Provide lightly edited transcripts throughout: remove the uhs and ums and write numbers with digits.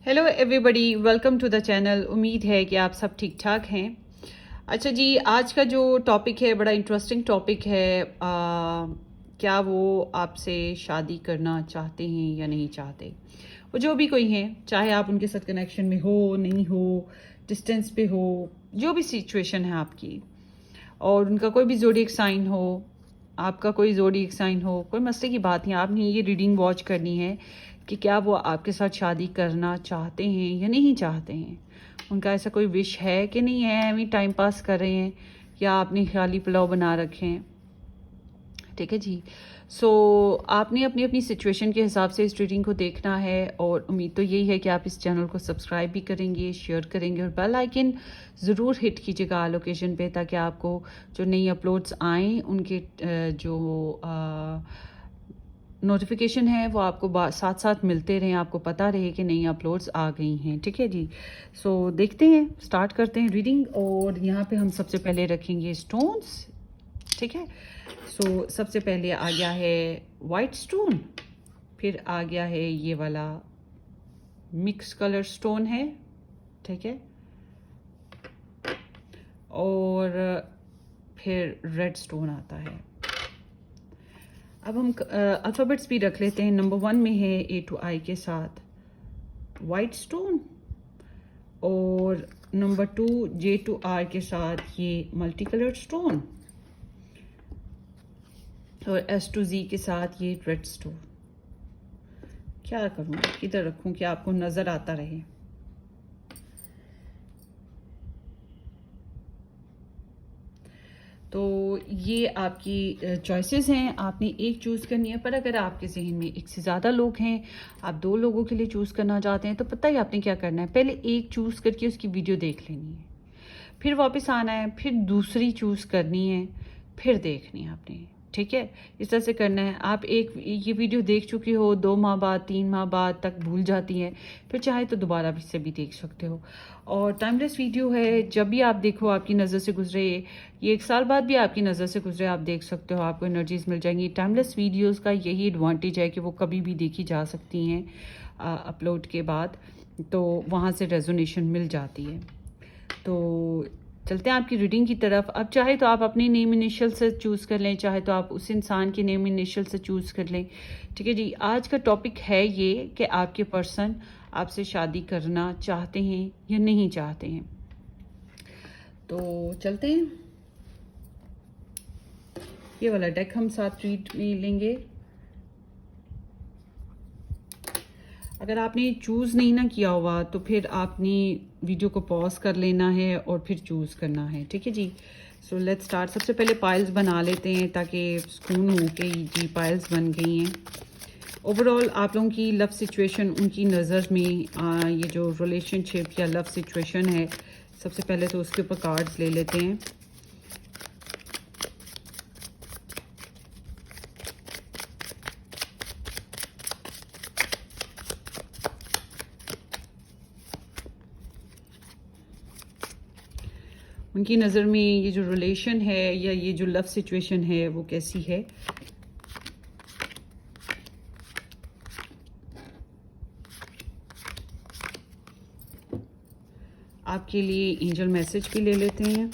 Hello everybody, welcome to the channel. उम्मीद है कि आप सब ठीक ठाक हैं। अच्छा जी, आज का जो टॉपिक है बड़ा इंटरेस्टिंग टॉपिक है। क्या वो आपसे शादी करना चाहते हैं या नहीं चाहते। वो जो भी कोई हैं, चाहे आप उनके साथ कनेक्शन में हो नहीं हो, डिस्टेंस पे हो, जो भी सिचुएशन है आपकी, और उनका कोई भी ज़ोडिएक साइन हो, आपका कोई ज़ोडिएक साइन हो, कोई मसले की बात नहीं। आपने ये रीडिंग वॉच करनी है कि क्या वो आपके साथ शादी करना चाहते हैं या नहीं चाहते हैं। उनका ऐसा कोई विश है कि नहीं है, एवं टाइम पास कर रहे हैं, या आपने खाली पुलाव बना रखे हैं। ठीक है जी। सो आपने अपनी अपनी सिचुएशन के हिसाब से इस रीडिंग को देखना है, और उम्मीद तो यही है कि आप इस चैनल को सब्सक्राइब भी करेंगे, शेयर करेंगे, और बेल आइकन ज़रूर हिट कीजिएगा लोकेशन पे, ताकि आपको जो नई अपलोड्स आएँ उनके जो नोटिफिकेशन है वो आपको साथ साथ मिलते रहें, आपको पता रहे कि नई अपलोड्स आ गई हैं। ठीक है जी। सो देखते हैं, स्टार्ट करते हैं रीडिंग। और यहाँ पे हम सबसे पहले रखेंगे स्टोन्स। ठीक है। सो सबसे पहले आ गया है वाइट स्टोन, फिर आ गया है ये वाला मिक्स कलर स्टोन है। ठीक है। और फिर रेड स्टोन आता है। अब हम अल्फ़ाबेट्स भी रख लेते हैं। नंबर 1 में है A to I के साथ वाइट स्टोन, और नंबर 2 J to R के साथ ये मल्टी कलर्ड स्टोन, और S to Z के साथ ये रेड स्टोन। क्या करूँ, किधर रखूँ कि आपको नज़र आता रहे। तो ये आपकी चॉइसेस हैं, आपने एक चूज़ करनी है। पर अगर आपके जहन में एक से ज़्यादा लोग हैं, आप 2 लोगों के लिए चूज़ करना चाहते हैं, तो पता ही आपने क्या करना है। पहले एक चूज़ करके उसकी वीडियो देख लेनी है, फिर वापस आना है, फिर दूसरी चूज़ करनी है, फिर देखनी है आपने। ठीक है, इस तरह से करना है। आप एक ये वीडियो देख चुके हो, 2 माह बाद 3 माह बाद तक भूल जाती है, फिर चाहे तो दोबारा भी से भी देख सकते हो। और टाइमलेस वीडियो है, जब भी आप देखो आपकी नज़र से गुजरे, ये 1 साल बाद भी आपकी नज़र से गुजरे, आप देख सकते हो, आपको एनर्जीज मिल जाएंगी। टाइमलेस वीडियोस का यही एडवांटेज है कि वो कभी भी देखी जा सकती हैं अपलोड के बाद, तो वहाँ से रेजोनेशन मिल जाती है। तो चलते हैं आपकी रीडिंग की तरफ। अब चाहे तो आप अपनी नेम इनिशियल से चूज़ कर लें, चाहे तो आप उस इंसान की नेम इनिशियल से चूज़ कर लें। ठीक है जी। आज का टॉपिक है ये कि आपके पर्सन आपसे शादी करना चाहते हैं या नहीं चाहते हैं। तो चलते हैं, ये वाला डेक हम साथ रीड में लेंगे। अगर आपने चूज़ नहीं ना किया हुआ तो फिर आपने वीडियो को पॉज कर लेना है और फिर चूज़ करना है। ठीक है जी। So let's start. सबसे पहले पाइल्स बना लेते हैं ताकि सुकून हो के जी पाइल्स बन गई हैं। ओवरऑल आप लोगों की लव सिचुएशन उनकी नज़र में ये जो रिलेशनशिप या लव सिचुएशन है, सबसे पहले तो उसके ऊपर कार्ड्स ले लेते हैं। उनकी नज़र में ये जो रिलेशन है या ये जो लव सिचुएशन है वो कैसी है। आपके लिए एंजल मैसेज भी ले लेते हैं।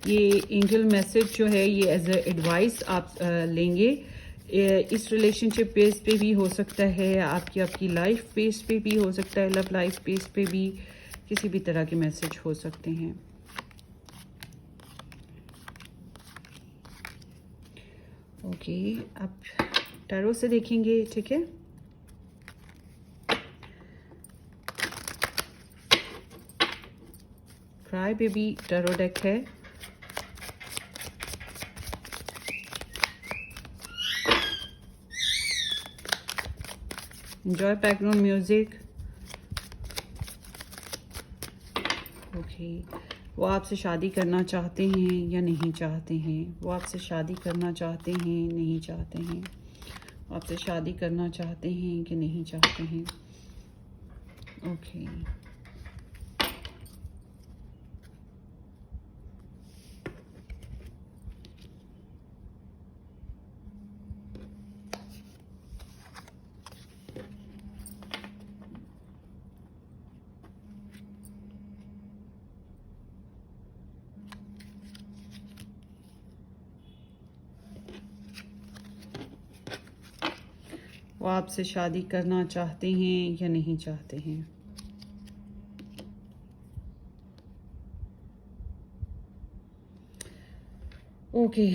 ये एंजल मैसेज जो है ये एज ए एडवाइस आप लेंगे। इस रिलेशनशिप बेस पे भी हो सकता है, आपकी लाइफ बेस पे भी हो सकता है, लव लाइफ बेस पे भी किसी भी तरह के मैसेज हो सकते हैं। ओके, अब टैरो से देखेंगे। ठीक है। क्राई बेबी टैरो डेक है। Enjoy background music. ओके, वो आपसे शादी करना चाहते हैं या नहीं चाहते हैं। वो आपसे शादी करना चाहते हैं, नहीं चाहते हैं। वो आपसे शादी करना चाहते हैं कि नहीं चाहते हैं। ओके, وہ آپ سے شادی کرنا چاہتے ہیں یا نہیں چاہتے ہیں. اوکے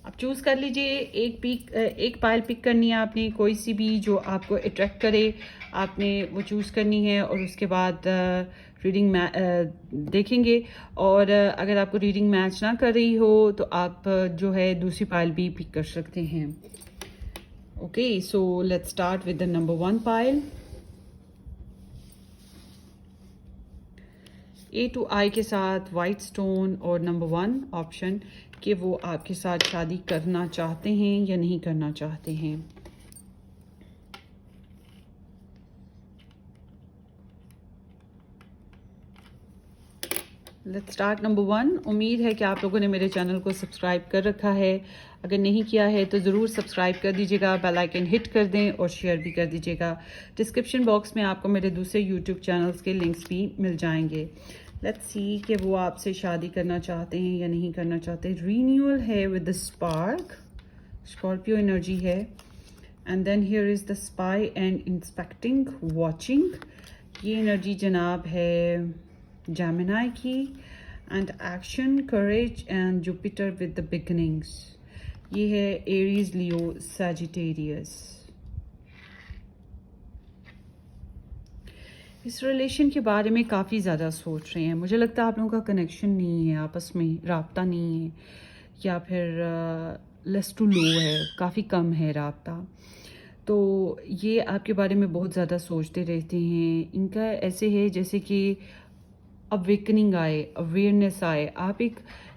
آپ چوز کر لیجئے. ایک پائل پک کرنی ہے آپ نے, کوئی سی بھی جو آپ کو اٹریکٹ کرے آپ نے وہ چوز کرنی ہے, اور اس کے بعد ریڈنگ دیکھیں گے. اور اگر آپ کو ریڈنگ میچ نہ کر رہی ہو تو آپ جو ہے دوسری پائل بھی پک کر سکتے ہیں. Okay so let's start with the number 1 pile. اے ٹو آئی کے ساتھ وائٹ سٹون اور نمبر 1 آپشن کہ وہ آپ کے ساتھ شادی کرنا چاہتے ہیں یا نہیں کرنا چاہتے ہیں. Let's start number 1. امید ہے کہ آپ لوگوں نے میرے چینل کو سبسکرائب کر رکھا ہے. اگر نہیں کیا ہے تو ضرور سبسکرائب کر دیجیے گا, بیل آئیکن ہٹ کر دیں اور شیئر بھی کر دیجیے گا. ڈسکرپشن باکس میں آپ کو میرے دوسرے یوٹیوب چینلز کے لنکس بھی مل جائیں گے. لیٹس سی کہ وہ آپ سے شادی کرنا چاہتے ہیں یا نہیں کرنا چاہتے. رینیول ہے with the spark, Scorpio energy ہے. And then here is the spy and inspecting watching. یہ انرجی جناب ہے جیمنائی کی. And action, courage and Jupiter with the beginnings. یہ ہے ایریز, لیو, سیجیٹیریس. اس ریلیشن کے بارے میں کافی زیادہ سوچ رہے ہیں. مجھے لگتا ہے آپ لوگوں کا کنیکشن نہیں ہے, آپس میں رابطہ نہیں ہے, یا پھر لیس ٹو لو ہے, کافی کم ہے رابطہ. تو یہ آپ کے بارے میں بہت زیادہ سوچتے رہتے ہیں. ان کا ایسے ہے جیسے کہ اویکننگ آئے, اویئرنیس آئے. آپ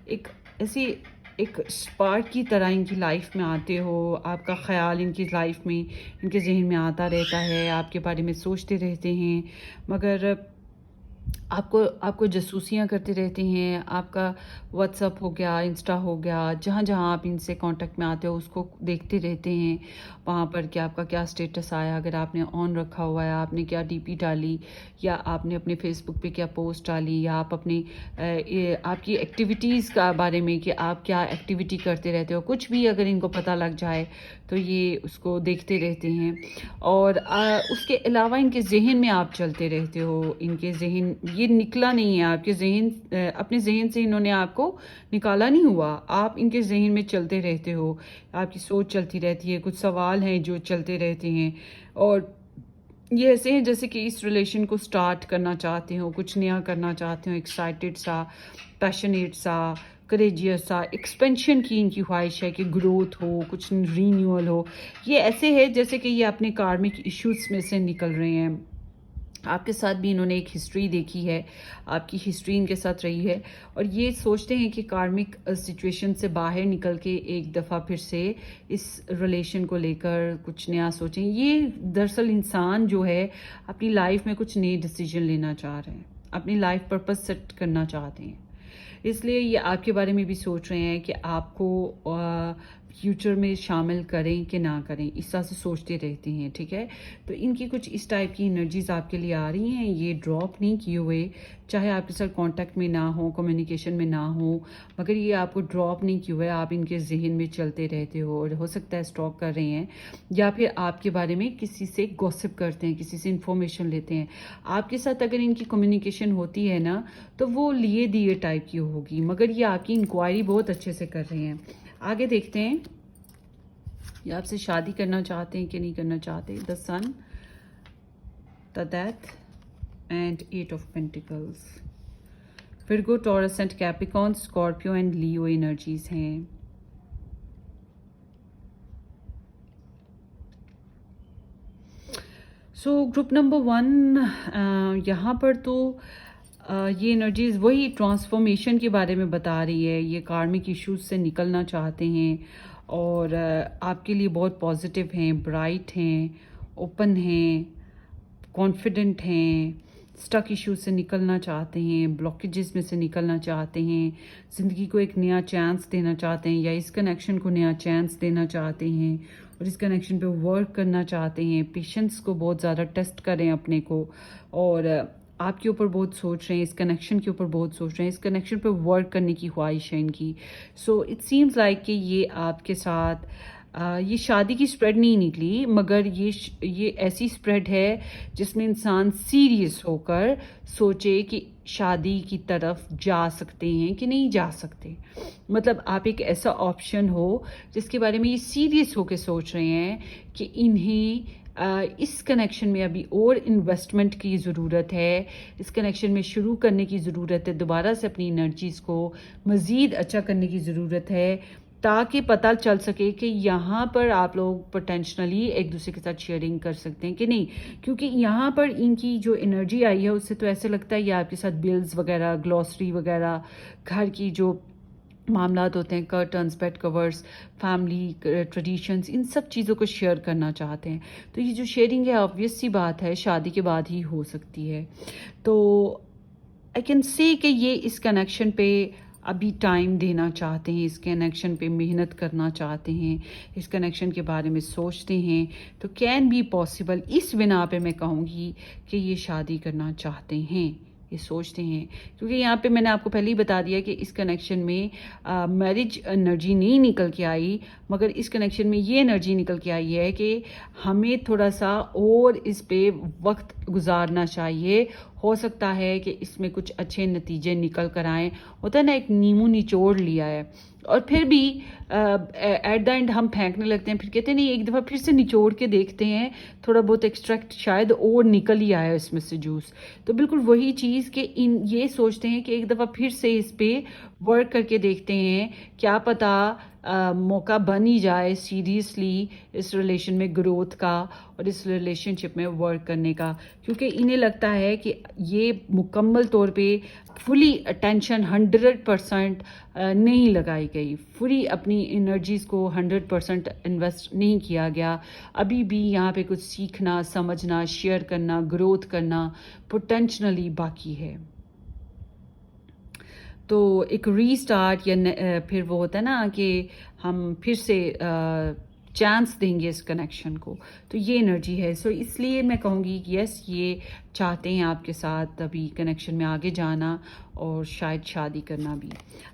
ایک ایسی ایک اسپارک کی طرح ان کی لائف میں آتے ہو. آپ کا خیال ان کی لائف میں, ان کے ذہن میں آتا رہتا ہے, آپ کے بارے میں سوچتے رہتے ہیں, مگر آپ کو جاسوسیاں کرتے رہتے ہیں. آپ کا واٹس ایپ ہو گیا, انسٹا ہو گیا, جہاں جہاں آپ ان سے کانٹیکٹ میں آتے ہو اس کو دیکھتے رہتے ہیں. وہاں پر کہ آپ کا کیا اسٹیٹس آیا, اگر آپ نے آن رکھا ہوا ہے, آپ نے کیا ڈی پی ڈالی, یا آپ نے اپنے فیس بک پہ کیا پوسٹ ڈالی, یا آپ اپنی آپ کی ایکٹیویٹیز کا بارے میں کہ آپ کیا ایکٹیویٹی کرتے رہتے ہو. کچھ بھی اگر ان کو پتہ لگ جائے تو یہ اس کو دیکھتے رہتے ہیں. اور اس کے علاوہ ان کے ذہن میں آپ چلتے رہتے ہو. ان کے ذہن یہ نکلا نہیں ہے آپ کے ذہن, اپنے ذہن سے انہوں نے آپ کو نکالا نہیں ہوا, آپ ان کے ذہن میں چلتے رہتے ہو. آپ کی سوچ چلتی رہتی ہے, کچھ سوال ہیں جو چلتے رہتے ہیں. اور یہ ایسے ہیں جیسے کہ اس ریلیشن کو سٹارٹ کرنا چاہتے ہو, کچھ نیا کرنا چاہتے ہو, ایکسائٹیڈ سا, پیشنیٹ سا, کریجیس سا. ایکسپینشن کی ان کی خواہش ہے کہ گروتھ ہو, کچھ رینیول ہو. یہ ایسے ہے جیسے کہ یہ اپنے کارمک ایشوز میں سے نکل رہے ہیں. آپ کے ساتھ بھی انہوں نے ایک ہسٹری دیکھی ہے, آپ کی ہسٹری ان کے ساتھ رہی ہے, اور یہ سوچتے ہیں کہ کارمک سچویشن سے باہر نکل کے ایک دفعہ پھر سے اس ریلیشن کو لے کر کچھ نیا سوچیں. یہ دراصل انسان جو ہے اپنی لائف میں کچھ نئے ڈیسیجن لینا چاہ رہے ہیں, اپنی لائف پرپس سیٹ کرنا چاہتے ہیں. اس لیے یہ آپ کے بارے میں بھی سوچ رہے ہیں کہ آپ کو فیوچر میں شامل کریں کہ نہ کریں, اس طرح سے سوچتے رہتے ہیں. ٹھیک ہے, تو ان کی کچھ اس ٹائپ کی انرجیز آپ کے لیے آ رہی ہیں. یہ ڈراپ نہیں کیے ہوئے, چاہے آپ کے ساتھ کانٹیکٹ میں نہ ہو, کمیونیکیشن میں نہ ہو, مگر یہ آپ کو ڈراپ نہیں کیے ہوئے. آپ ان کے ذہن میں چلتے رہتے ہو, اور ہو سکتا ہے اسٹاک کر رہے ہیں, یا پھر آپ کے بارے میں کسی سے گوسپ کرتے ہیں, کسی سے انفارمیشن لیتے ہیں. آپ کے ساتھ اگر ان کی کمیونیکیشن ہوتی ہے نا تو وہ لیے دیے ٹائپ کی ہوگی, مگر یہ آپ کی انکوائری بہت اچھے سے کر رہے ہیں. آگے دیکھتے ہیں یہ آپ سے شادی کرنا چاہتے ہیں کہ نہیں کرنا چاہتے. The sun, the death, and 8 of pentacles. Virgo, Taurus and Capricorn, Scorpio and Leo energies ہیں. سو گروپ نمبر 1 یہاں پر تو یہ انرجیز وہی ٹرانسفارمیشن کے بارے میں بتا رہی ہے. یہ کارمک ایشوز سے نکلنا چاہتے ہیں, اور آپ کے لیے بہت پازیٹیو ہیں, برائٹ ہیں, اوپن ہیں, کانفیڈنٹ ہیں. اسٹک ایشوز سے نکلنا چاہتے ہیں, بلاکیجز میں سے نکلنا چاہتے ہیں, زندگی کو ایک نیا چانس دینا چاہتے ہیں, یا اس کنیکشن کو نیا چانس دینا چاہتے ہیں, اور اس کنیکشن پہ ورک کرنا چاہتے ہیں. پیشنس کو بہت زیادہ ٹیسٹ کریں اپنے کو, اور आपके ऊपर बहुत सोच रहे हैं, इस कनेक्शन के ऊपर बहुत सोच रहे हैं, इस कनेक्शन पे वर्क करने की ख्वाहिश है इनकी. सो इट सीम्स लाइक कि ये आपके साथ ये शादी की स्प्रेड नहीं निकली, मगर ये ऐसी स्प्रेड है जिसमें इंसान सीरियस होकर सोचे कि शादी की तरफ जा सकते हैं कि नहीं जा सकते. मतलब आप एक ऐसा ऑप्शन हो जिसके बारे में ये सीरियस होकर सोच रहे हैं कि इन्हें इस कनेक्शन में अभी और इन्वेस्टमेंट की ज़रूरत है, इस कनेक्शन में शुरू करने की ज़रूरत है, दोबारा से अपनी एनर्जीज़ को मज़ीद अच्छा करने की ज़रूरत है, ताकि पता चल सके कि यहाँ पर आप लोग पोटेंशनली एक दूसरे के साथ शेयरिंग कर सकते हैं कि नहीं. क्योंकि यहाँ पर इनकी जो एनर्जी आई है उससे तो ऐसे लगता है ये आपके साथ बिल्स वगैरह, ग्लॉसरी वगैरह, घर की जो मामलात होते हैं, curtains, bed covers, family traditions, इन सब चीज़ों को शेयर करना चाहते हैं. तो ये जो शेयरिंग है ऑब्वियस सी बात है शादी के बाद ही हो सकती है. तो आई कैन से कि ये इस कनेक्शन पे अभी टाइम देना चाहते हैं, इस कनेक्शन पे मेहनत करना चाहते हैं, इस कनेक्शन के बारे में सोचते हैं. तो कैन बी पॉसिबल, इस बिना पे मैं कहूँगी कि ये शादी करना चाहते हैं, ये सोचते हैं. क्योंकि यहाँ पे मैंने आपको पहले ही बता दिया कि इस कनेक्शन में मैरिज एनर्जी नहीं निकल के आई, मगर इस कनेक्शन में ये एनर्जी निकल के आई है कि हमें थोड़ा सा और इस पे वक्त गुजारना चाहिए. हो सकता है कि इसमें कुछ अच्छे नतीजे निकल कर आएँ. होता है ना, एक नींबू निचोड़ लिया है और फिर भी एट द एंड हम फेंकने लगते हैं, फिर कहते हैं नहीं एक दफ़ा फिर से निचोड़ के देखते हैं, थोड़ा बहुत एक्सट्रैक्ट शायद और निकल ही आया इसमें से जूस. तो बिल्कुल वही चीज़ कि ये सोचते हैं कि एक दफ़ा फिर से इस पे वर्क करके देखते हैं, क्या पता मौका बन ही जाए सीरियसली इस रिलेशन में ग्रोथ का और इस रिलेशनशिप में वर्क करने का. क्योंकि इन्हें लगता है कि ये मुकम्मल तौर पे फुली अटेंशन 100% नहीं लगाई गई, पूरी अपनी एनर्जीज़ को 100% इन्वेस्ट नहीं किया गया. अभी भी यहाँ पे कुछ सीखना, समझना, शेयर करना, ग्रोथ करना पोटेंशनली बाकी है. तो एक रीस्टार्ट या फिर वो होता है ना कि हम फिर से चांस देंगे इस कनेक्शन को, तो ये एनर्जी है. सो इसलिए मैं कहूँगी कि यस, ये चाहते हैं आपके साथ अभी कनेक्शन में आगे जाना और शायद शादी करना भी.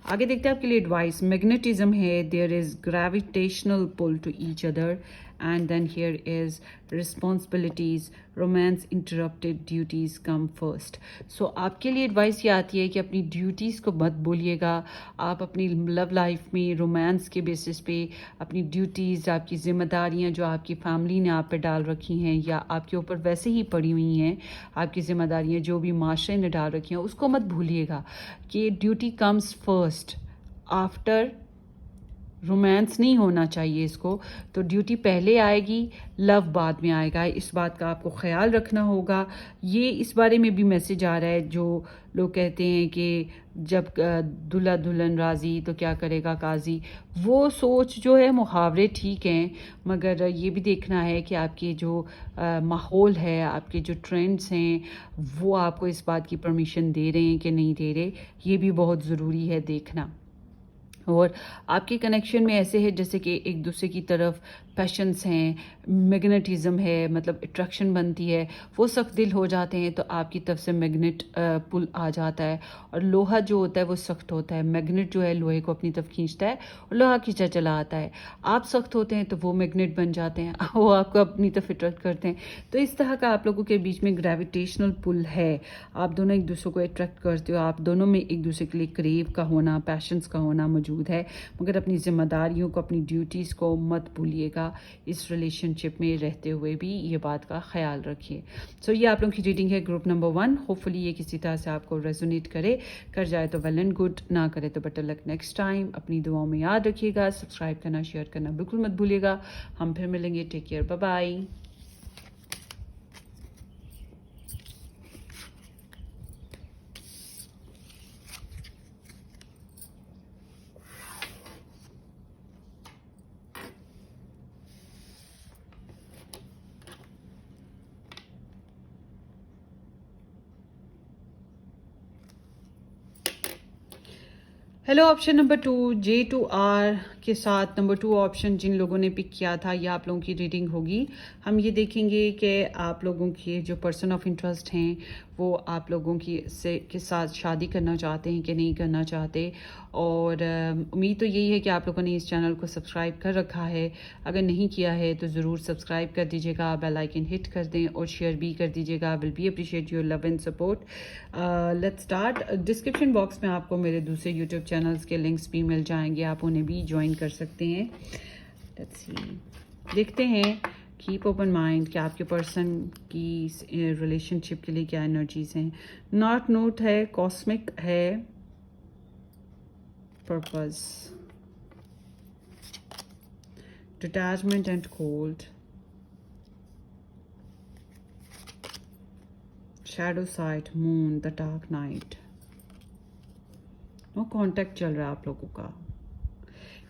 आगे देखते हैं आपके लिए एडवाइस. मैग्नेटिज्म है, there is gravitational pull to each other, and then here is responsibilities, romance interrupted, duties come first. So आपके लिए एडवाइस ये आती है कि अपनी ड्यूटीज़ को मत भूलिएगा. आप अपनी लव लाइफ में रोमांस के बेसिस पे अपनी ड्यूटीज़, आपकी ज़िम्मेदारियाँ जो आपकी फैमिली ने आप पे डाल रखी हैं या आपके ऊपर वैसे ही पड़ी हुई हैं, आपकी ज़िम्मेदारियाँ जो भी माशरे ने डाल रखी हैं, उसको मत भूलिएगा कि duty comes first, after romance नहीं होना चाहिए इसको. तो ड्यूटी पहले आएगी, लव बाद में आएगा. इस बात का आपको ख्याल रखना होगा. ये इस बारे में भी मैसेज आ रहा है, जो लोग कहते हैं कि जब दुल्हा दुल्हन राजी तो क्या करेगा काजी. वो सोच जो है, मुहावरे ठीक हैं, मगर ये भी देखना है कि आपके जो माहौल है, आपके जो ट्रेंड्स हैं, वो आपको इस बात की परमिशन दे रहे हैं कि नहीं दे रहे. ये भी बहुत ज़रूरी है देखना. और आपके कनेक्शन में ऐसे है जैसे कि एक दूसरे की तरफ पैशंस हैं, मैग्नेटिज्म है, मतलब अट्रैक्शन बनती है. वो सख्त दिल हो जाते हैं तो आपकी तरफ से मैग्नेट पुल आ जाता है. और लोहा जो होता है वो सख्त होता है, मैग्नेट जो है लोहे को अपनी तरफ खींचता है और लोहा खींचा चला आता है. आप सख्त होते हैं तो वो मैग्नेट बन जाते हैं, वो आपको अपनी तरफ अट्रैक्ट करते हैं. तो इस तरह का आप लोगों के बीच में ग्रेविटेशनल पुल है. आप दोनों एक दूसरे को अट्रैक्ट करते हो, आप दोनों में एक दूसरे के लिए क्रेव का होना, पैशंस का होना मौजूद है. मगर अपनी जिम्मेदारियों को, अपनी ड्यूटीज़ को मत भूलिएगा. इस रिलेशनशिप में रहते हुए भी ये बात का ख्याल रखिए. सो ये आप लोगों की रीडिंग है ग्रुप नंबर 1. होपफुली ये किसी तरह से आपको रेजोनेट करे. कर जाए तो वेल एंड गुड, ना करे तो बेटर लक नेक्स्ट टाइम. अपनी दुआओं में याद रखिएगा. सब्सक्राइब करना, शेयर करना बिल्कुल मत भूलिएगा. हम फिर मिलेंगे. Take care, bye bye. Hello option number 2, J to R के साथ नंबर 2 ऑप्शन जिन लोगों ने पिक किया था, ये आप लोगों की रीडिंग होगी। हम ये देखेंगे कि आप लोगों के जो पर्सन ऑफ इंटरेस्ट हैं वो आप लोगों के साथ शादी करना चाहते हैं कि नहीं करना चाहते। और उम्मीद तो यही है कि आप लोगों ने इस चैनल को सब्सक्राइब कर रखा है। अगर नहीं किया है तो ज़रूर सब्सक्राइब कर दीजिएगा, बेल आइकन हिट कर दें और शेयर भी कर दीजिएगा। Will be appreciate your love and support. Let's start. Description box में आपको मेरे दूसरे यूट्यूब चैनल्स के लिंक्स भी मिल जाएंगे, आप उन्हें भी ज्वाइन कर सकते हैं। लेट्स सी, देखते हैं। कीप ओपन माइंड कि आपके पर्सन की रिलेशनशिप के लिए क्या एनर्जीज हैं। नॉट नोट है, कॉस्मिक है, purpose, detachment and cold, shadow side, moon, the dark night. No contact चल रहा है आप लोगों का।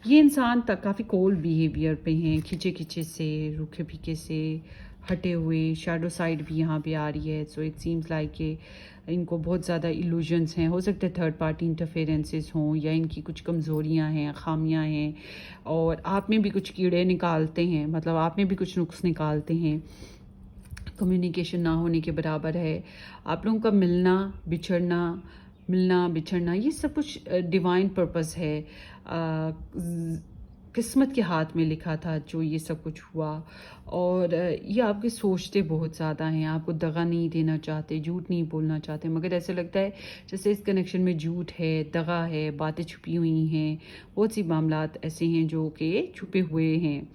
ये इंसान तक काफ़ी कोल्ड बिहेवियर पे हैं, खींचे खींचे से, रूखे फीके से, हटे हुए। शैडो साइड भी यहाँ पे आ रही है। सो इट सीम्स लाइक कि इनको बहुत ज़्यादा इल्यूजन्स हैं। हो सकता है थर्ड पार्टी इंटरफेरेंसेस हों या इनकी कुछ कमज़ोरियाँ हैं, खामियाँ हैं, और आप में भी कुछ कीड़े निकालते हैं, मतलब आप में भी कुछ नुक्स निकालते हैं। कम्युनिकेशन ना होने के बराबर है। आप लोगों का मिलना बिछड़ना ये सब कुछ डिवाइन पर्पस है। किस्मत के हाथ में लिखा था जो ये सब कुछ हुआ। और ये आपके सोचते बहुत ज़्यादा हैं, आपको दगा नहीं देना चाहते, झूठ नहीं बोलना चाहते, मगर ऐसे लगता है जैसे इस कनेक्शन में झूठ है, दगा है, बातें छुपी हुई हैं। बहुत सी मामलात ऐसे हैं जो कि छुपे हुए हैं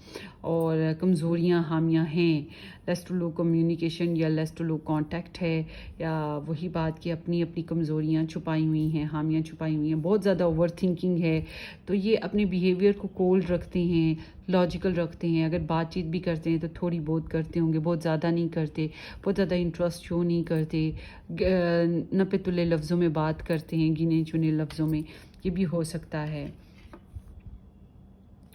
और कमज़ोरियाँ हामियाँ हैं। लेस टू लो कम्युनिकेशन या लेस टू लो कांटेक्ट है, या वही बात कि अपनी अपनी कमज़ोरियाँ छुपाई हुई हैं, हामियाँ छुपाई हुई हैं। बहुत ज़्यादा ओवर थिंकिंग है, तो ये अपने बिहेवियर को कोल्ड रखते हैं, लॉजिकल रखते हैं। अगर बातचीत भी करते हैं तो थोड़ी बहुत करते होंगे, बहुत ज़्यादा नहीं करते, बहुत ज़्यादा इंटरेस्ट शो नहीं करते, नपे तुले लफ्ज़ों में बात करते हैं, गिने चुने लफ्ज़ों में। ये भी हो सकता है,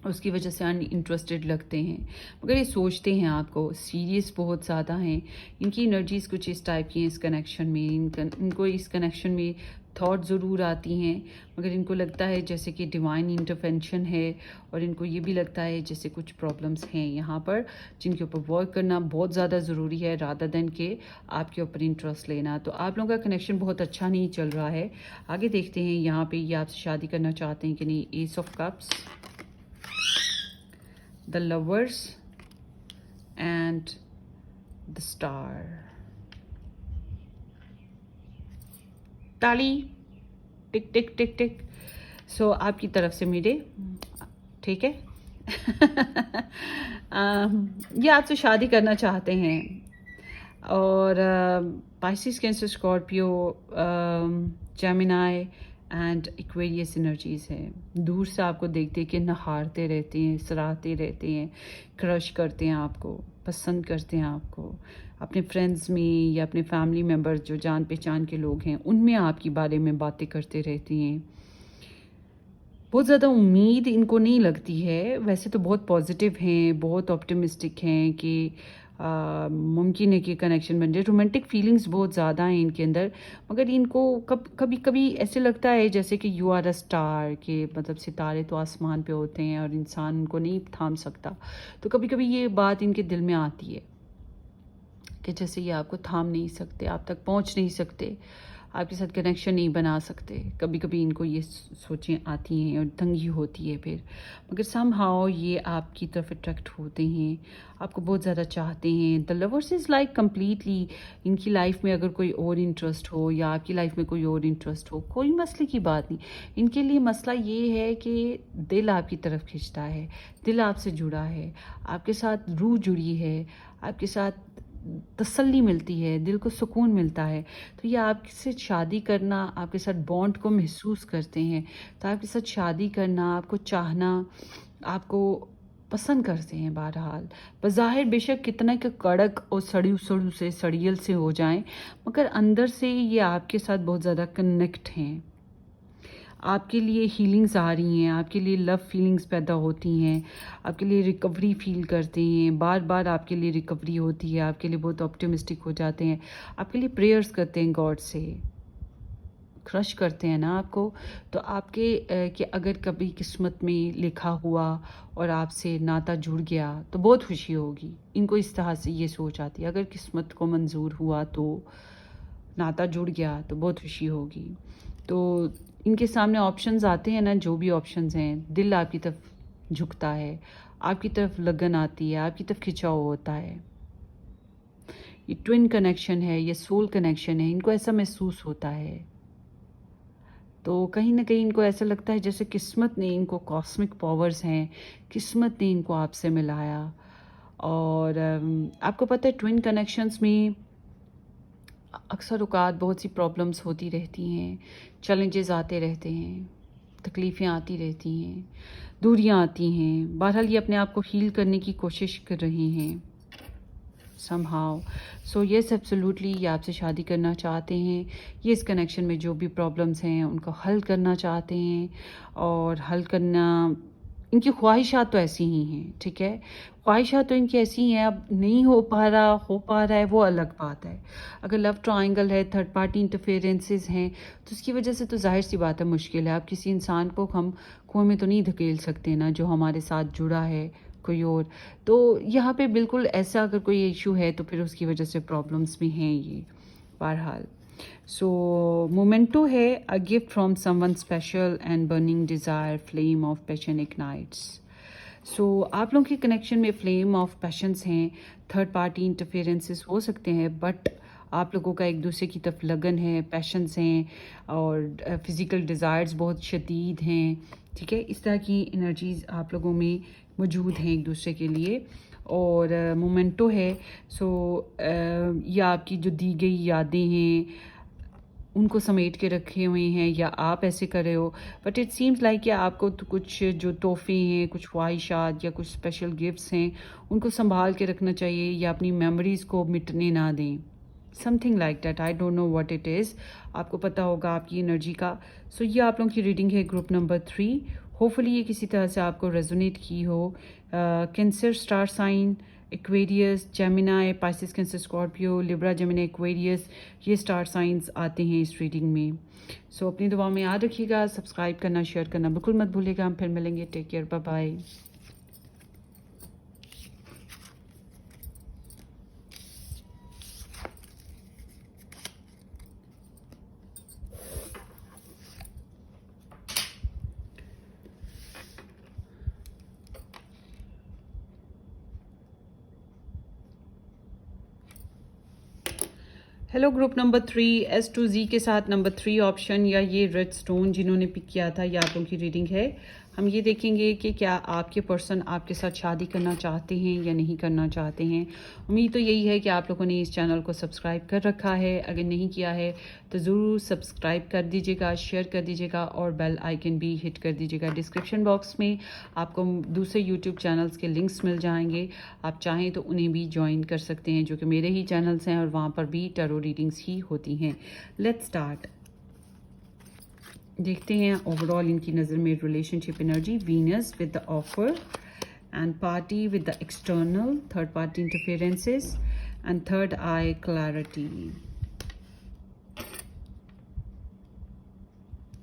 उसकी वजह से अनइंटरेस्टेड लगते हैं, मगर ये सोचते हैं आपको, सीरियस बहुत ज़्यादा हैं। इनकी एनर्जीज़ कुछ इस टाइप की हैं इस कनेक्शन में। इनको इस कनेक्शन में थॉट ज़रूर आती हैं, मगर इनको लगता है जैसे कि डिवाइन इंटरवेंशन है, और इनको ये भी लगता है जैसे कुछ प्रॉब्लम्स हैं यहाँ पर जिनके ऊपर वर्क करना बहुत ज़्यादा ज़रूरी है, रादर देन के आपके ऊपर इंटरेस्ट लेना। तो आप लोगों का कनेक्शन बहुत अच्छा नहीं चल रहा है। आगे देखते हैं यहाँ पे ये आपसे शादी करना चाहते हैं कि नहीं। S of cups, the lovers and the star। ताली, टिक टिक टिक टिक। सो आपकी तरफ से मेरे, ठीक है। ये आपसे शादी करना चाहते हैं, और Pisces, Cancer, Scorpio, Gemini and Aquarius energies हैं। दूर से आपको देखते कि नहारते रहते हैं, सराहते रहते हैं, क्रश करते हैं आपको, पसंद करते हैं आपको। अपने फ्रेंड्स में या अपने फैमिली मेम्बर्स जो जान पहचान के लोग हैं उनमें आपके बारे में बातें करते रहती हैं। बहुत ज़्यादा उम्मीद इनको नहीं लगती है, वैसे तो बहुत पॉजिटिव हैं, बहुत ऑप्टिमिस्टिक हैं कि मुमकिन है कि कनेक्शन बन जाए। रोमांटिक फीलिंग्स बहुत ज़्यादा हैं इनके अंदर, मगर इनको कभी कभी ऐसे लगता है जैसे कि यू आर अ स्टार, के मतलब सितारे तो आसमान पे होते हैं और इंसान उनको नहीं थाम सकता। तो कभी कभी ये बात इनके दिल में आती है कि जैसे ये आपको थाम नहीं सकते, आप तक पहुंच नहीं सकते, आपके साथ कनेक्शन नहीं बना सकते। कभी कभी इनको ये सोचें आती हैं और तंगी होती है फिर, मगर समहाउ ये आपकी तरफ अट्रैक्ट होते हैं, आपको बहुत ज़्यादा चाहते हैं। The lovers is like completely इनकी लाइफ में अगर कोई और इंटरेस्ट हो या आपकी लाइफ में कोई और इंटरेस्ट हो, कोई मसले की बात नहीं। इनके लिए मसला ये है कि दिल आपकी तरफ खिंचता है, दिल आपसे जुड़ा है, आपके साथ रूह जुड़ी है, आपके साथ तसल्ली मिलती है, दिल को सुकून मिलता है। तो ये आपसे शादी करना, आपके साथ बॉन्ड को महसूस करते हैं, तो आपके साथ शादी करना, आपको चाहना, आपको पसंद करते हैं। बहरहाल बज़ाहिर बेशक कितना कि कड़क और सड़ू से सड़ियल से हो जाएं, मगर अंदर से ये आपके साथ बहुत ज़्यादा कनेक्ट हैं। आपके लिए हीलिंग्स आ रही हैं, आपके लिए लव फीलिंग्स पैदा होती हैं, आपके लिए रिकवरी फील करते हैं, बार बार आपके लिए रिकवरी होती है, आपके लिए बहुत ऑप्टिमिस्टिक हो जाते हैं, आपके लिए प्रेयर्स करते हैं गॉड से। क्रश करते हैं ना आपको, तो आपके कि अगर कभी किस्मत में लिखा हुआ और आपसे नाता जुड़ गया तो बहुत खुशी होगी। इनको इस तरह से ये सोच आती है, अगर किस्मत को मंजूर हुआ तो नाता जुड़ गया तो बहुत खुशी होगी। तो इनके सामने ऑप्शंस आते हैं ना, जो भी ऑप्शंस हैं, दिल आपकी तरफ झुकता है, आपकी तरफ लगन आती है, आपकी तरफ खिंचाव होता है। ये ट्विन कनेक्शन है, ये सोल कनेक्शन है, इनको ऐसा महसूस होता है। तो कहीं ना कहीं इनको ऐसा लगता है जैसे किस्मत ने इनको, कॉस्मिक पावर्स हैं, किस्मत ने इनको आपसे मिलाया। और आपको पता है ट्विन कनेक्शंस में अक्सर औकात बहुत सी प्रॉब्लम्स होती रहती हैं, चैलेंजेस आते रहते हैं, तकलीफ़ें आती रहती हैं, दूरियां आती हैं। बहरहाल ये अपने आप को हील करने की कोशिश कर रहे हैं somehow. So yes, absolutely, ये आपसे शादी करना चाहते हैं। ये इस कनेक्शन में जो भी प्रॉब्लम्स हैं उनको हल करना चाहते हैं, और हल करना, इनकी ख्वाहिशात तो ऐसी ही हैं, ठीक है। ख्वाहिशात तो इनकी ऐसी ही हैं, अब नहीं हो पा रहा है वो अलग बात है। अगर लव ट्रायंगल है, थर्ड पार्टी इंटरफेरेंसेस हैं, तो उसकी वजह से तो जाहिर सी बात है मुश्किल है। आप किसी इंसान को हम कुएं में तो नहीं धकेल सकते ना, जो हमारे साथ जुड़ा है कोई और। तो यहाँ पे बिल्कुल ऐसा अगर कोई इशू है तो फिर उसकी वजह से प्रॉब्लम्स भी हैं ये, बहरहाल। सो मोमेंटो है, a gift from someone special and burning desire, flame of passion ignites. So आप लोगों के कनेक्शन में फ्लेम ऑफ पैशंस हैं, थर्ड पार्टी इंटरफेरेंसेस हो सकते हैं, बट आप लोगों का एक दूसरे की तरफ लगन है, पैशंस हैं, और फिज़िकल डिज़ायर्स बहुत शदीद हैं, ठीक है। इस तरह की एनर्जीज़ आप लोगों में मौजूद हैं एक दूसरे के लिए। और मोमेंटो है, सो ये आपकी जो दी गई यादें हैं उनको समेट के रखे हुए हैं, या आप ऐसे कर रहे हो, बट इट सीम्स लाइक कि आपको तो कुछ जो तोहफे हैं, कुछ ख्वाहिशात या कुछ स्पेशल गिफ्ट्स हैं, उनको संभाल के रखना चाहिए, या अपनी मेमोरीज़ को मिटने ना दें, something like that. I don't know what it is, आपको पता होगा आपकी एनर्जी का। सो ये आप लोगों की रीडिंग है ग्रुप नंबर 3। होपफुली ये किसी तरह से आपको रेजोनेट की हो। Cancer star sign, Aquarius, Gemini, Pisces, Cancer, Scorpio, Libra, Gemini, Aquarius, ये स्टार साइंस आते हैं इस रीडिंग में। सो अपनी दुआ में याद रखिएगा, सब्सक्राइब करना, शेयर करना बिल्कुल मत भूलिएगा। हम फिर मिलेंगे, take care, bye bye. Hello group number 3, S2Z के साथ नंबर 3 ऑप्शन, या ये रेड स्टोन जिन्होंने पिक किया था, ये आप लोगों की रीडिंग है। हम ये देखेंगे कि क्या आपके पर्सन आपके साथ शादी करना चाहते हैं या नहीं करना चाहते हैं। उम्मीद तो यही है कि आप लोगों ने इस चैनल को सब्सक्राइब कर रखा है, अगर नहीं किया है तो ज़रूर सब्सक्राइब कर दीजिएगा, शेयर कर दीजिएगा, और बेल आइकन भी हिट कर दीजिएगा। डिस्क्रिप्शन बॉक्स में आपको दूसरे यूट्यूब चैनल्स के लिंक्स मिल जाएंगे, आप चाहें तो उन्हें भी ज्वाइन कर सकते हैं, जो कि मेरे ही चैनल्स हैं, और वहाँ पर भी टैरो रीडिंग्स ही होती हैं। लेट्स स्टार्ट, देखते हैं ओवरऑल इनकी नज़र में relationship energy. Venus with the offer and party with the external, third party interferences and third I clarity.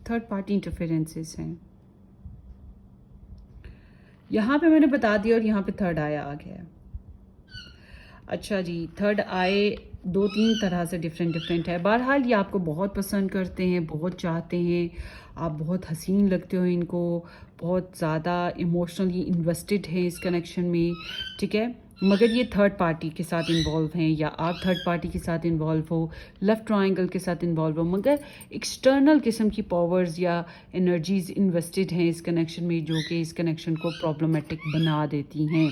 Third party interferences हैं यहाँ पे, मैंने बता दिया, और यहाँ पे थर्ड आई आ गया। अच्छा जी, थर्ड आई 2-3 तरह से डिफरेंट है। बहरहाल ये आपको बहुत पसंद करते हैं, बहुत चाहते हैं, आप बहुत हसीन लगते हो इनको, बहुत ज़्यादा इमोशनली इन्वेस्टेड हैं इस कनेक्शन में, ठीक है। मगर ये थर्ड पार्टी के साथ इन्वॉल्व हैं, या आप थर्ड पार्टी के साथ इन्वॉल्व हो, लव ट्रायंगल के साथ इन्वॉल्व हो, मगर एक्सटर्नल किस्म की पावर्स या एनर्जीज इन्वेस्टेड हैं इस कनेक्शन में, जो कि इस कनेक्शन को प्रॉब्लमेटिक बना देती हैं,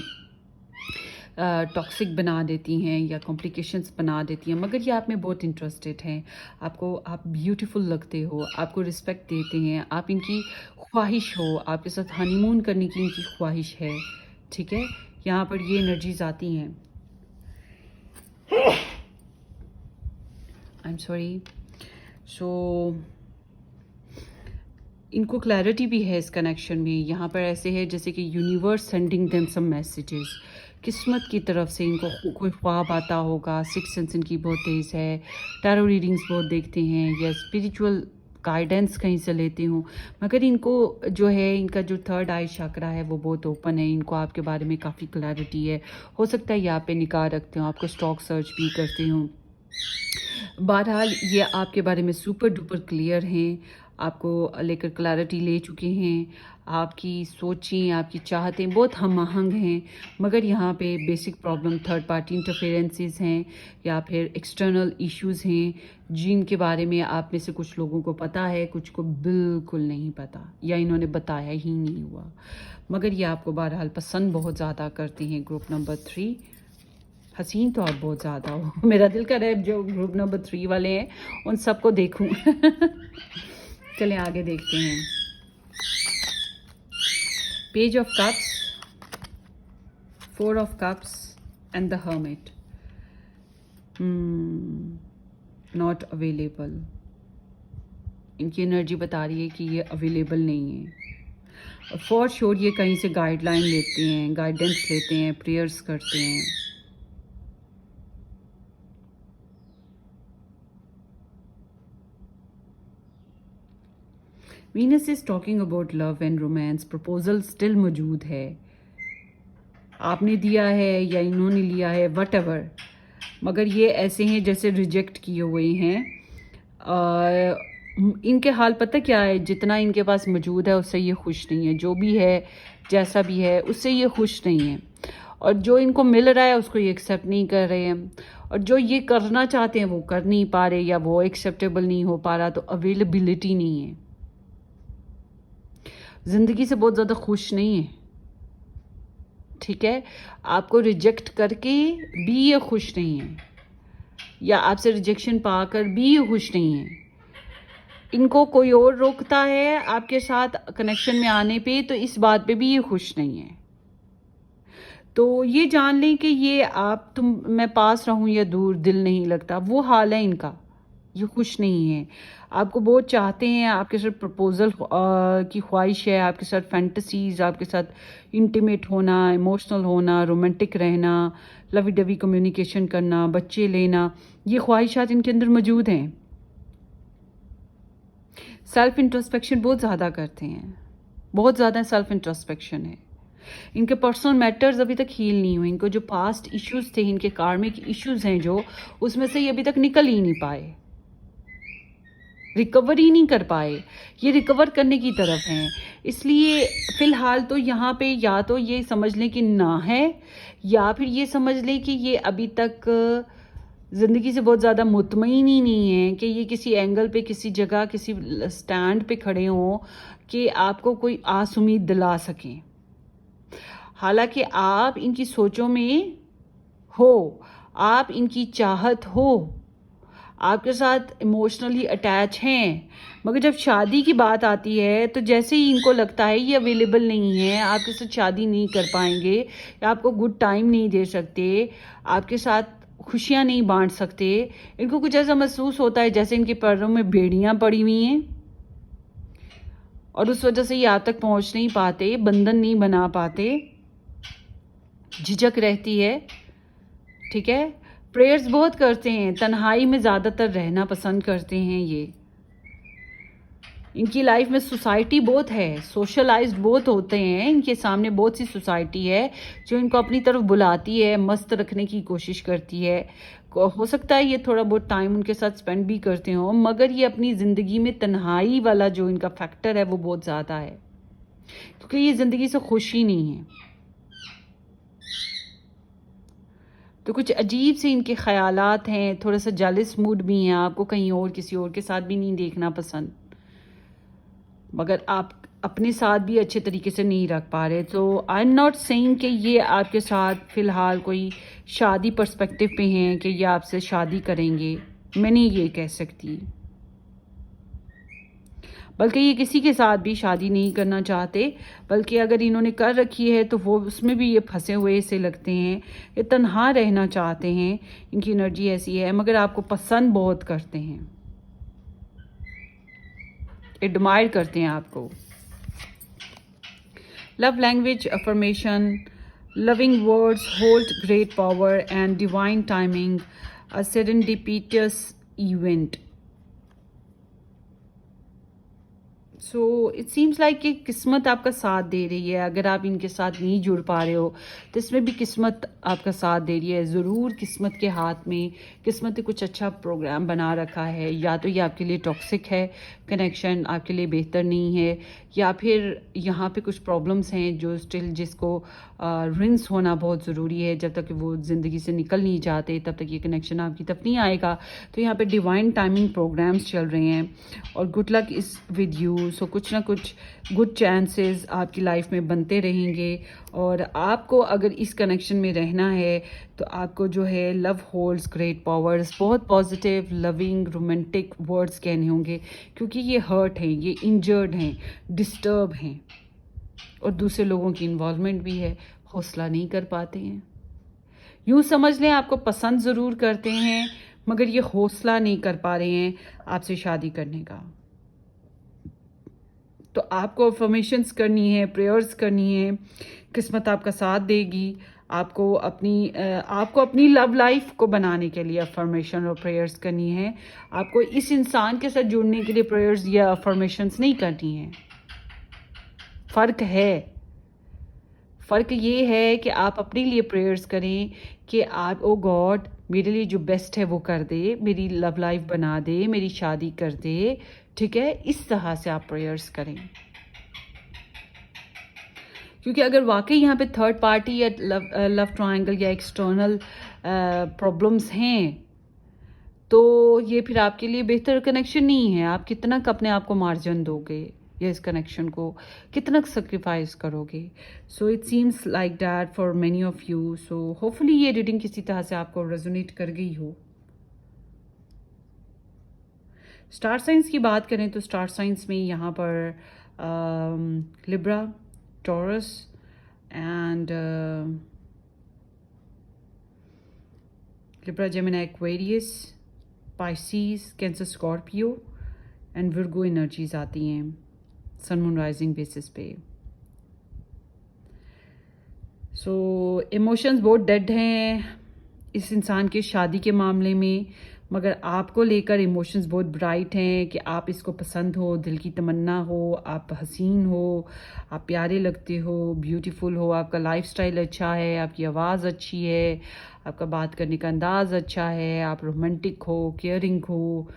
टॉक्सिक बना देती हैं, या कॉम्प्लिकेशंस बना देती हैं। मगर ये आप में बहुत इंटरेस्टेड हैं, आप ब्यूटीफुल लगते हो, आपको रिस्पेक्ट देते हैं, आप इनकी ख्वाहिश हो, आपके साथ हनीमून करने की इनकी ख्वाहिश है, ठीक है। यहाँ पर ये एनर्जीज आती हैं। I am sorry. सो इनको क्लैरिटी भी है इस कनेक्शन में। यहाँ पर ऐसे है जैसे कि universe sending them some messages, किस्मत की तरफ से इनको कोई ख्वाब आता होगा। सिक्स सेंस इनकी बहुत तेज़ है, टैरो रीडिंग्स बहुत देखते हैं, या स्पिरिचुअल गाइडेंस कहीं से लेती हूँ, मगर इनको जो है इनका जो थर्ड आई चक्रा है वो बहुत ओपन है, इनको आपके बारे में काफ़ी क्लैरिटी है। हो सकता है यहाँ पे निगाह रखते हो, आपको स्टॉक सर्च भी करती हूँ। बहरहाल ये आपके बारे में सुपर डुपर क्लियर हैं, आपको लेकर क्लैरिटी ले चुके हैं, आपकी सोचें, आपकी चाहतें बहुत हम आहंग हैं, मगर यहाँ पे basic problem third party interferences हैं या फिर एक्सटर्नल इश्यूज़ हैं जिनके बारे में आप में से कुछ लोगों को पता है, कुछ को बिल्कुल नहीं पता या इन्होंने बताया ही नहीं हुआ, मगर ये आपको बहरहाल पसंद बहुत ज़्यादा करती हैं। ग्रुप नंबर 3, हसीन तो आप बहुत ज़्यादा हो, मेरा दिल कर रहा है जो ग्रुप नंबर 3 वाले हैं उन सबको देखूं। चलें आगे देखते हैं। Page of cups, 4 of cups and the hermit. Not available, इनकी एनर्जी बता रही है कि ये अवेलेबल नहीं है। फॉर श्योर ये कहीं से गाइडलाइन लेते हैं, गाइडेंस लेते हैं, प्रेयर्स करते हैं। Venus is talking about love and romance, proposal still मौजूद है, आपने दिया है या इन्होंने लिया है वट एवर, मगर ये ऐसे हैं जैसे रिजेक्ट किए हुए हैं। इनके हाल पता क्या है, जितना इनके पास मौजूद है उससे ये खुश नहीं है, जो भी है जैसा भी है उससे ये खुश नहीं है, और जो इनको मिल रहा है उसको ये एक्सेप्ट नहीं कर रहे हैं, और जो ये करना चाहते हैं वो कर नहीं पा रहे या वो एक्सेप्टेबल नहीं हो पा रहा, तो अवेलेबिलिटी नहीं है, ज़िंदगी से बहुत ज़्यादा खुश नहीं है। ठीक है, आपको रिजेक्ट करके भी ये खुश नहीं है या आपसे रिजेक्शन पाकर भी ये खुश नहीं है। इनको कोई और रोकता है आपके साथ कनेक्शन में आने पे, तो इस बात पे भी ये खुश नहीं है। तो ये जान लें कि ये मैं पास रहूं या दूर दिल नहीं लगता, वो हाल है इनका, ये खुश नहीं है। आपको बहुत चाहते हैं, आपके साथ प्रपोजल की ख्वाहिश है, आपके साथ फैंटेसीज, आपके साथ इंटीमेट होना, इमोशनल होना, रोमांटिक रहना, लवी डवी कम्युनिकेशन करना, बच्चे लेना, ये ख्वाहिशात इनके अंदर मौजूद हैं। सेल्फ इंट्रोस्पेक्शन बहुत ज़्यादा करते हैं, बहुत ज़्यादा सेल्फ इंट्रोस्पेक्शन है। इनके पर्सनल मैटर्स अभी तक हील नहीं हुए, इनको जो पास्ट इश्यूज थे, इनके कार्मिक इश्यूज हैं जो, उसमें से ये अभी तक निकल ही नहीं पाए, रिकवर ही नहीं कर पाए, ये रिकवर करने की तरफ हैं। इसलिए फ़िलहाल तो यहाँ पे या तो ये समझ लें कि ना है, या फिर ये समझ लें कि ये अभी तक ज़िंदगी से बहुत ज़्यादा मुतमईन ही नहीं है कि ये किसी एंगल पे, किसी जगह, किसी स्टैंड पे खड़े हों कि आपको कोई आस उम्मीद दिला सकें। हालांकि आप इनकी सोचों में हो, आप इनकी चाहत हो, आपके साथ इमोशनली अटैच हैं, मगर जब शादी की बात आती है तो जैसे ही इनको लगता है ये अवेलेबल नहीं है, आपके साथ शादी नहीं कर पाएंगे या आपको गुड टाइम नहीं दे सकते, आपके साथ खुशियां नहीं बांट सकते, इनको कुछ ऐसा महसूस होता है जैसे इनके पैरों में बेड़ियां पड़ी हुई हैं, और उस वजह से ये आप तक पहुंच नहीं पाते, बंधन नहीं बना पाते, झिझक रहती है। ठीक है, प्रेयर्स बहुत करते हैं, तन्हाई में ज़्यादातर रहना पसंद करते हैं ये। इनकी लाइफ में सोसाइटी बहुत है, सोशलाइज्ड बहुत होते हैं, इनके सामने बहुत सी सोसाइटी है जो इनको अपनी तरफ बुलाती है, मस्त रखने की कोशिश करती है। हो सकता है ये थोड़ा बहुत टाइम उनके साथ स्पेंड भी करते हो, मगर ये अपनी ज़िंदगी में तन्हाई वाला जो इनका फैक्टर है वो बहुत ज़्यादा है, क्योंकि ये ज़िंदगी से खुश ही नहीं है। तो कुछ अजीब से इनके ख्यालात हैं, थोड़ा सा जेलस मूड भी हैं, आपको कहीं और किसी और के साथ भी नहीं देखना पसंद, मगर आप अपने साथ भी अच्छे तरीके से नहीं रख पा रहे। तो आई एम नॉट सेइंग कि ये आपके साथ फ़िलहाल कोई शादी पर्सपेक्टिव पे हैं कि ये आपसे शादी करेंगे, मैं नहीं ये कह सकती, बल्कि ये किसी के साथ भी शादी नहीं करना चाहते, बल्कि अगर इन्होंने कर रखी है तो वो उसमें भी ये फंसे हुए से लगते हैं, ये तन्हा रहना चाहते हैं, इनकी एनर्जी ऐसी है, मगर आपको पसंद बहुत करते हैं, एडमायर करते हैं आपको। Love language affirmation, loving words hold great power and divine timing, a serendipitous event. So it seems like कि किस्मत आपका साथ दे रही है. अगर आप इनके साथ नहीं जुड़ पा रहे हो तो इसमें भी किस्मत आपका साथ दे रही है. ज़रूर किस्मत के हाथ में, किस्मत ने कुछ अच्छा प्रोग्राम बना रखा है. या तो ये आपके लिए टॉक्सिक है कनेक्शन, आपके लिए बेहतर नहीं है, या फिर यहाँ पे कुछ प्रॉब्लम्स हैं जो स्टिल जिसको रिंस होना बहुत ज़रूरी है. जब तक वो ज़िंदगी से निकल नहीं जाते तब तक ये कनेक्शन आपकी तरफ नहीं आएगा. तो यहाँ पे डिवाइन टाइमिंग प्रोग्राम्स चल रहे हैं और good luck is with you. So कुछ ना कुछ गुड चांसेस आपकी लाइफ में बनते रहेंगे. और आपको अगर इस कनेक्शन में रहना है तो आपको जो है लव होल्ड्स ग्रेट पावर्स, बहुत पॉजिटिव लविंग रोमांटिक वर्ड्स कहने होंगे, क्योंकि ये हर्ट हैं, ये इंजर्ड हैं, डिस्टर्ब हैं और दूसरे लोगों की इन्वॉल्वमेंट भी है. हौसला नहीं कर पाते हैं. यूँ समझ लें आपको पसंद ज़रूर करते हैं मगर ये हौसला नहीं कर पा रहे हैं आपसे शादी करने का. तो आपको अफर्मेशंस करनी है, प्रेयर्स करनी है. किस्मत आपका साथ देगी. आपको अपनी लव लाइफ को बनाने के लिए अफर्मेशन और प्रेयर्स करनी है. आपको इस इंसान के साथ जुड़ने के लिए प्रेयर्स या अफर्मेशंस नहीं करनी है. फ़र्क ये है कि आप अपने लिए प्रेयर्स करें कि आप ओ गॉड मेरे लिए जो बेस्ट है वो कर दे, मेरी लव लाइफ बना दे, मेरी शादी कर दे. ठीक है, इस तरह से आप प्रेयर्स करें. क्योंकि अगर वाकई यहाँ पे थर्ड पार्टी या लव ट्रायंगल या एक्सटर्नल प्रॉब्लम्स हैं तो ये फिर आपके लिए बेहतर कनेक्शन नहीं है. आप कितना अपने आप को मार्जिन दोगे या इस कनेक्शन को कितना सेक्रीफाइस करोगे. सो it seems like that for many of you. So hopefully ये रीडिंग किसी तरह से आपको रेजोनेट कर गई हो. स्टार साइंस की बात करें तो स्टार साइंस में यहाँ पर Libra, taurus and Libra, Gemini, Aquarius, Pisces, cancer, Scorpio and Virgo energies आती हैं सन मून राइजिंग बेसिस पे. सो इमोशंस बहुत डेड हैं इस इंसान के शादी के मामले में, मगर आपको लेकर इमोशंस बहुत ब्राइट हैं कि आप इसको पसंद हो, दिल की तमन्ना हो, आप हसीन हो, आप प्यारे लगते हो, ब्यूटीफुल हो, आपका लाइफस्टाइल अच्छा है, आपकी आवाज़ अच्छी है, आपका बात करने का अंदाज़ अच्छा है, आप रोमांटिक हो, केयरिंग हो,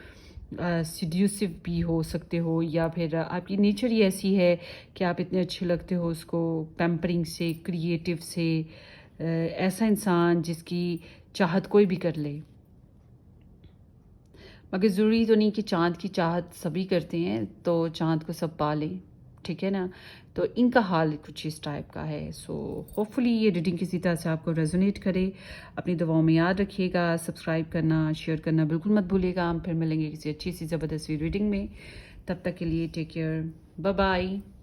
सिड्यूसिव भी हो सकते हो, या फिर आपकी नेचर ही ऐसी है कि आप इतने अच्छे लगते हो उसको पैम्परिंग से, क्रिएटिव से. ऐसा इंसान जिसकी चाहत कोई भी कर ले. मगर ज़रूरी तो नहीं कि चाँद की चाहत सभी करते हैं तो चाँद को सब पा लें. ठीक है ना. तो इनका हाल कुछ इस टाइप का है. सो होपफुली ये रीडिंग किसी तरह से आपको रेजोनेट करे. अपनी दुआओं में याद रखिएगा. सब्सक्राइब करना, शेयर करना बिल्कुल मत भूलिएगा. हम फिर मिलेंगे किसी अच्छी सी ज़बरदस्त रीडिंग में. तब तक के लिए टेक केयर. Bye bye.